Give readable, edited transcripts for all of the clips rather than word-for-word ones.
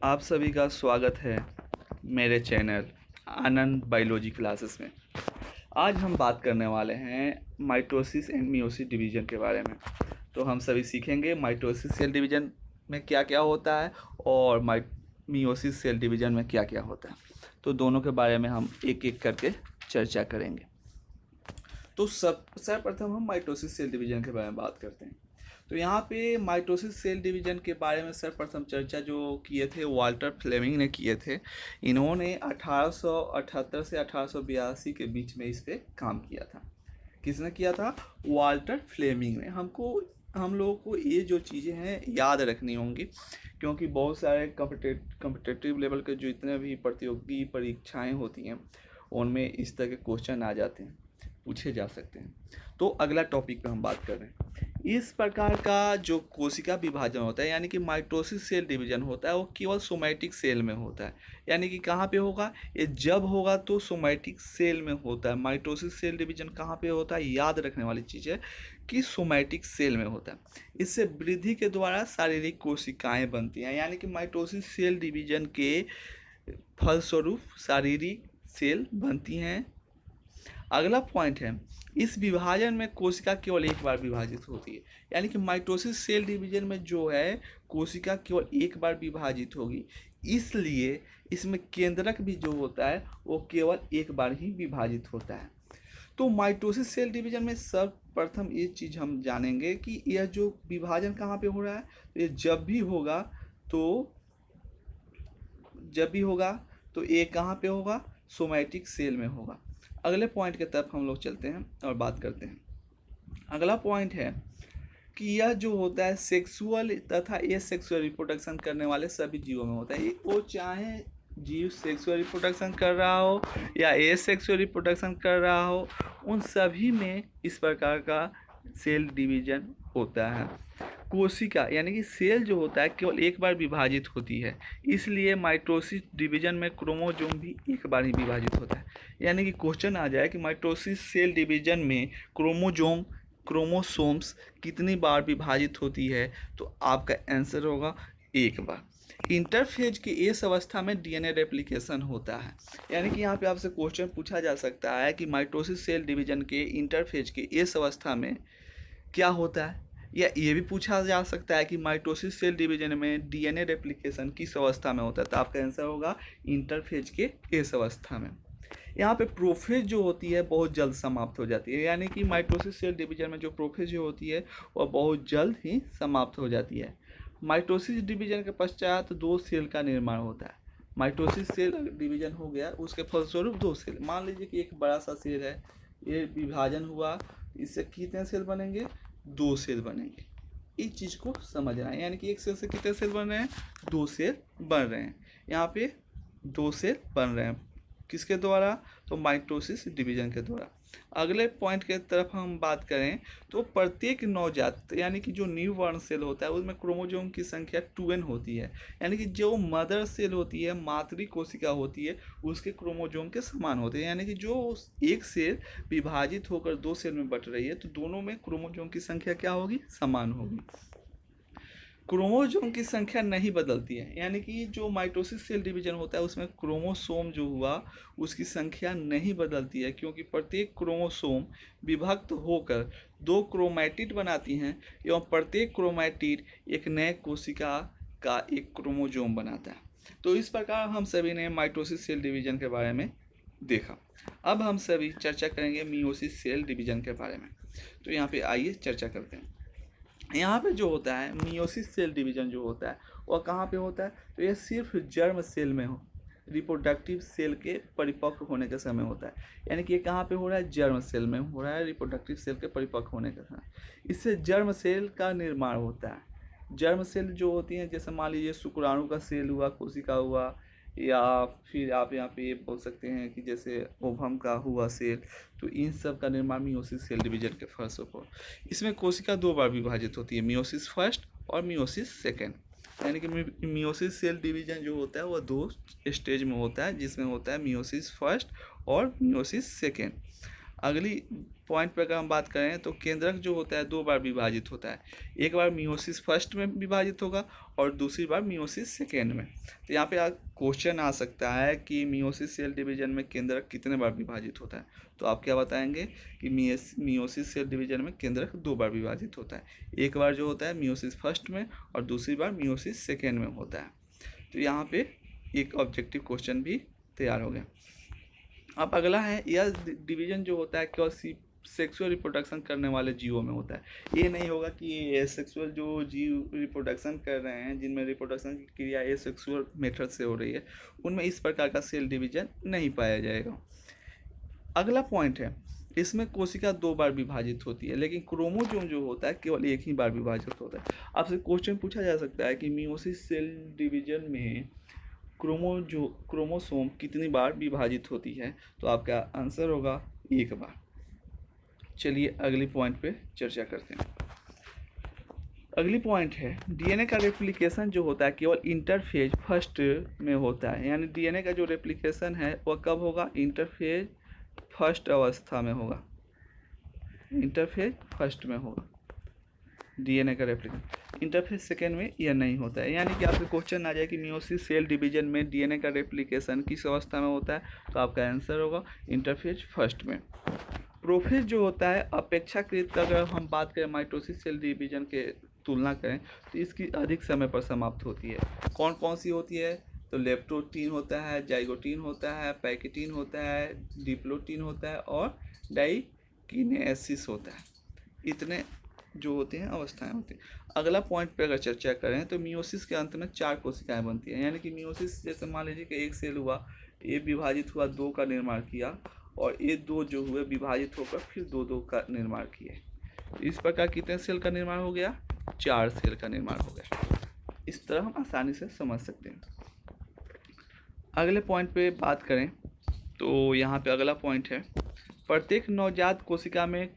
आप सभी का स्वागत है मेरे चैनल आनंद बायोलॉजी क्लासेस में। आज हम बात करने वाले हैं माइटोसिस एंड मियोसिस डिवीजन के बारे में। तो हम सभी सीखेंगे माइटोसिस सेल डिवीजन में क्या क्या होता है और मियोसिस सेल डिवीजन में क्या क्या होता है। तो दोनों के बारे में हम एक एक करके चर्चा करेंगे। तो सर्वप्रथम हम माइटोसिस सेल डिवीजन के बारे में बात करते हैं। तो यहाँ पे माइटोसिस सेल डिवीजन के बारे में सर्वप्रथम चर्चा जो किए थे वाल्टर फ्लेमिंग ने किए थे। इन्होंने 1878 से 1882 के बीच में इस पे काम किया था। किसने किया था? वाल्टर फ्लेमिंग ने। हम लोगों को ये जो चीज़ें हैं याद रखनी होंगी, क्योंकि बहुत सारे कम्पिटेटिव लेवल के जो इतने भी प्रतियोगी परीक्षाएं होती हैं उनमें इस तरह के क्वेश्चन आ जाते हैं, पूछे जा सकते हैं। तो अगला टॉपिक पे हम बात कर रहे हैं। इस प्रकार का जो कोशिका विभाजन होता है यानी कि माइटोसिस सेल डिवीजन होता है वो केवल सोमैटिक सेल में होता है। यानी कि कहाँ पे होगा? ये जब होगा तो सोमैटिक सेल में होता है। माइटोसिस सेल डिवीजन कहाँ पे होता है? याद रखने वाली चीज़ है कि सोमैटिक सेल में होता है। इससे वृद्धि के द्वारा शारीरिक कोशिकाएं बनती हैं। यानी कि माइटोसिस सेल डिवीजन के फलस्वरूप शारीरिक सेल बनती हैं। अगला पॉइंट है, इस विभाजन में कोशिका केवल एक बार विभाजित होती है। यानी कि माइटोसिस सेल डिवीजन में जो है कोशिका केवल एक बार विभाजित होगी, इसलिए इसमें केंद्रक भी जो होता है वो केवल एक बार ही विभाजित होता है। तो माइटोसिस सेल डिवीजन में सर्वप्रथम ये चीज़ हम जानेंगे कि यह जो विभाजन कहाँ पे हो रहा है। ये तो जब भी होगा तो ये कहाँ पे होगा? सोमैटिक सेल में होगा। अगले पॉइंट की तरफ हम लोग चलते हैं और बात करते हैं। अगला पॉइंट है कि यह जो होता है सेक्सुअल तथा एसेक्सुअल रिप्रोडक्शन करने वाले सभी जीवों में होता है। वो चाहे जीव सेक्सुअल रिप्रोडक्शन कर रहा हो या एसेक्सुअल रिप्रोडक्शन कर रहा हो, उन सभी में इस प्रकार का सेल डिवीजन होता है। कोशिका यानी कि सेल जो होता है केवल एक बार विभाजित होती है, इसलिए माइटोसिस डिवीजन में क्रोमोसोम भी एक बार ही विभाजित होता है। यानी कि क्वेश्चन आ जाए कि माइटोसिस सेल डिवीजन में क्रोमोसोम्स कितनी बार विभाजित होती है, तो आपका आंसर होगा एक बार। इंटरफेज के इस अवस्था में डीएनए रेप्लिकेशन होता है। यानी कि यहाँ पे आपसे क्वेश्चन पूछा जा सकता है कि माइटोसिस सेल डिवीजन के इंटरफेज के इस अवस्था में क्या होता है, या ये भी पूछा जा सकता है कि माइटोसिस सेल डिवीजन में डीएनए रेप्लिकेशन किस अवस्था में होता है। तो आपका आंसर होगा इंटरफेज के इस अवस्था में। यहाँ पे प्रोफेज जो होती है बहुत जल्द समाप्त हो जाती है। यानी कि माइटोसिस सेल डिवीजन में जो प्रोफेज जो होती है वह बहुत जल्द ही समाप्त हो जाती है। माइटोसिस डिवीजन के पश्चात दो सेल का निर्माण होता है। माइटोसिस सेल डिवीजन हो गया, उसके फलस्वरूप दो सेल, मान लीजिए कि एक बड़ा सा सेल है, ये विभाजन हुआ, इससे कितने सेल बनेंगे? दो सेल बनेंगे। इस चीज़ को समझना है। यानी कि एक सेल से कितने सेल बन रहे हैं? दो सेल बन रहे हैं। यहाँ पे दो सेल बन रहे हैं किसके द्वारा? तो माइटोसिस डिवीजन के द्वारा। अगले पॉइंट के तरफ हम बात करें तो प्रत्येक नवजात यानी कि जो न्यू बॉर्न सेल होता है उसमें क्रोमोसोम की संख्या 2n होती है। यानी कि जो मदर सेल होती है, मातृ कोशिका होती है, उसके क्रोमोसोम के समान होते हैं। यानी कि जो एक सेल विभाजित होकर दो सेल में बट रही है तो दोनों में क्रोमोसोम की संख्या क्या होगी? समान होगी। क्रोमोसोम की संख्या नहीं बदलती है। यानी कि जो माइटोसिस सेल डिवीजन होता है उसमें क्रोमोसोम जो हुआ उसकी संख्या नहीं बदलती है, क्योंकि प्रत्येक क्रोमोसोम विभक्त होकर दो क्रोमैटिड बनाती हैं एवं प्रत्येक क्रोमैटिड एक नए कोशिका का एक क्रोमोसोम बनाता है। तो इस प्रकार हम सभी ने माइटोसिस सेल डिवीजन के बारे में देखा। अब हम सभी चर्चा करेंगे मियोसिस सेल डिवीजन के बारे में। तो यहाँ पे आइए चर्चा करते हैं। यहाँ पे जो होता है मियोसिस सेल डिवीजन जो होता है वह कहाँ पे होता है? तो ये सिर्फ जर्म सेल में हो, रिप्रोडक्टिव सेल के परिपक्व होने के समय होता है। यानी कि ये कहाँ पे हो रहा है? जर्म सेल में हो रहा है, रिप्रोडक्टिव सेल के परिपक्व होने के समय। इससे जर्म सेल का निर्माण होता है। जर्म सेल जो होती हैं, जैसे मान लीजिए शुक्राणु का सेल हुआ, कोशिका हुआ, या फिर आप यहाँ पे ये बोल सकते हैं कि जैसे ओवम का हुआ सेल, तो इन सब का निर्माण मियोसिस सेल डिवीजन के फलस्वरूप। इसमें कोशिका दो बार विभाजित होती है, मियोसिस फर्स्ट और मियोसिस सेकेंड। यानी कि मियोसिस सेल डिवीजन जो होता है वह दो स्टेज में होता है, जिसमें होता है मियोसिस फर्स्ट और मियोसिस सेकेंड। अगली पॉइंट पर अगर हम बात करें तो केंद्रक जो होता है 2 बार विभाजित होता है। एक बार मियोसिस फर्स्ट में विभाजित होगा और दूसरी बार मियोसिस सेकेंड में। तो यहाँ पे क्वेश्चन आ सकता है कि मियोसिस सेल डिवीजन में केंद्रक कितने बार विभाजित होता है। तो आप क्या बताएंगे कि मियोसिस सेल डिवीजन में केंद्रक 2 बार विभाजित होता है। एक बार जो होता है मियोसिस फर्स्ट में और दूसरी बार मियोसिस सेकेंड में होता है। तो यहाँ पे एक ऑब्जेक्टिव क्वेश्चन भी तैयार हो गया। अब अगला है, यह डिवीजन जो होता है केवल सेक्सुअल रिप्रोडक्शन करने वाले जीवों में होता है। ये नहीं होगा कि ये सेक्सुअल जो जीव रिप्रोडक्शन कर रहे हैं, जिनमें रिप्रोडक्शन की क्रिया ये सेक्सुअल मेथड से हो रही है, उनमें इस प्रकार का सेल डिवीजन नहीं पाया जाएगा। अगला पॉइंट है, इसमें कोशिका 2 बार विभाजित होती है, लेकिन क्रोमोसोम जो होता है केवल एक ही बार विभाजित होता है। आपसे क्वेश्चन पूछा जा सकता है कि मियोसिस सेल डिवीजन में क्रोमोसोम कितनी बार विभाजित होती है। तो आपका आंसर होगा 1 बार। चलिए अगली पॉइंट पे चर्चा करते हैं। अगली पॉइंट है, डीएनए का रेप्लिकेशन जो होता है केवल इंटरफेज फर्स्ट में होता है। यानी डीएनए का जो रेप्लिकेशन है वह कब होगा? इंटरफेज फर्स्ट अवस्था में होगा। इंटरफेज फर्स्ट में होगा डीएनए का रेप्लिकेशन। इंटरफेज सेकेंड में यह नहीं होता है। यानी कि आपसे क्वेश्चन आ जाए कि मियोसिस सेल डिवीजन में डीएनए का रेप्लिकेशन किस अवस्था में होता है, तो आपका आंसर होगा इंटरफेज फर्स्ट में। प्रोफेज जो होता है अपेक्षाकृत, अगर हम बात करें माइटोसिस सेल डिवीजन के तुलना करें तो इसकी अधिक समय पर समाप्त होती है। कौन कौन सी होती है? तो लेप्टोटीन होता है, जाइगोटीन होता है, पैकेटीन होता है, डिप्लोटीन होता है और डाइकिनेसिस होता है। इतने जो होते हैं अवस्थाएं होती हैं। अगला पॉइंट पे अगर चर्चा करें तो मियोसिस के अंत में 4 कोशिकाएं बनती हैं। यानी कि मियोसिस जैसे मान लीजिए कि एक सेल हुआ, ये विभाजित हुआ, 2 का निर्माण किया और ये 2 जो हुए विभाजित होकर फिर 2 का निर्माण किए। तो इस प्रकार कितने सेल का निर्माण हो गया? 4 सेल का निर्माण हो गया। इस तरह हम आसानी से समझ सकते हैं। अगले पॉइंट पे बात करें तो यहाँ पे अगला पॉइंट है, प्रत्येक नवजात कोशिका में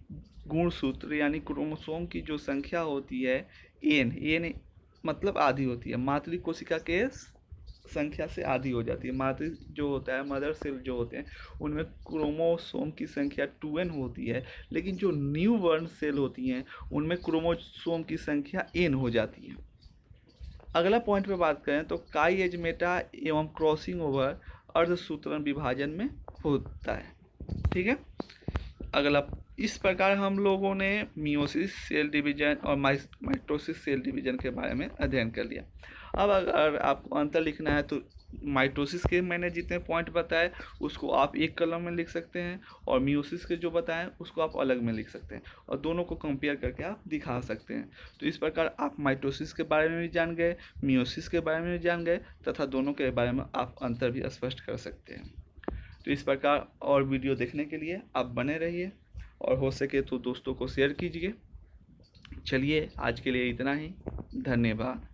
गुणसूत्र यानी क्रोमोसोम की जो संख्या होती है एन मतलब आधी होती है। मातृ कोशिका के संख्या से आधी हो जाती है। मातृ जो होता है, मदर सेल जो होते हैं, उनमें क्रोमोसोम की संख्या 2n होती है, लेकिन जो न्यू बॉर्न सेल होती हैं उनमें क्रोमोसोम की संख्या n हो जाती है। अगला पॉइंट पे बात करें तो काईएजमेटा एवं क्रॉसिंग ओवर अर्धसूत्रण विभाजन में होता है। ठीक है। अगला, इस प्रकार हम लोगों ने मियोसिस सेल डिवीजन और माइटोसिस सेल डिवीजन के बारे में अध्ययन कर लिया। अब अगर आपको अंतर लिखना है तो माइटोसिस के मैंने जितने पॉइंट बताए उसको आप एक कलम में लिख सकते हैं और मियोसिस के जो बताएं उसको आप अलग में लिख सकते हैं और दोनों को कंपेयर करके आप दिखा सकते हैं। तो इस प्रकार आप माइटोसिस के बारे में भी जान गए, मियोसिस के बारे में भी जान गए तथा दोनों के बारे में आप अंतर भी स्पष्ट कर सकते हैं। तो इस प्रकार और वीडियो देखने के लिए आप बने रहिए और हो सके तो दोस्तों को शेयर कीजिए। चलिए आज के लिए इतना ही। धन्यवाद।